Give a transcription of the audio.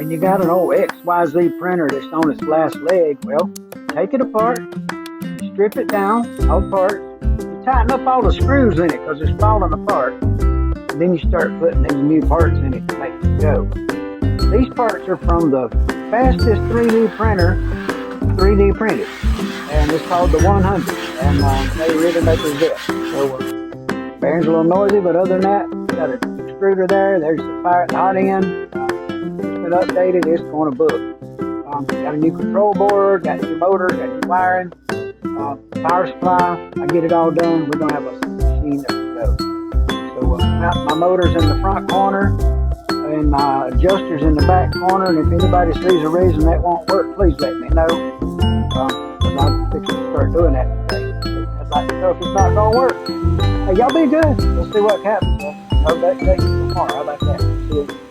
when you got an old XYZ printer that's on its last leg, well, take it apart, strip it down, all parts, you tighten up all the screws in it because it's falling apart, and then you start putting these new parts in it to make it go. These parts are from the fastest 3D printer 3D printed, and it's called the 100, and they really make resist. So bearing's a little noisy, but other than that, got an extruder there, there's the fire at the hot end, it's been updated, it's going to book. Got a new control board, got new motor, got new wiring, power supply. I get it all done, we're going to have a machine that will go. So my motor's in the front corner, and my adjuster's in the back corner, and if anybody sees a reason that won't work, please let me know, because I'm fixing to start doing that today. I'd like to know if it's not going to work. Hey, y'all be good. We'll see what happens. I'll update you tomorrow. How about that? See you.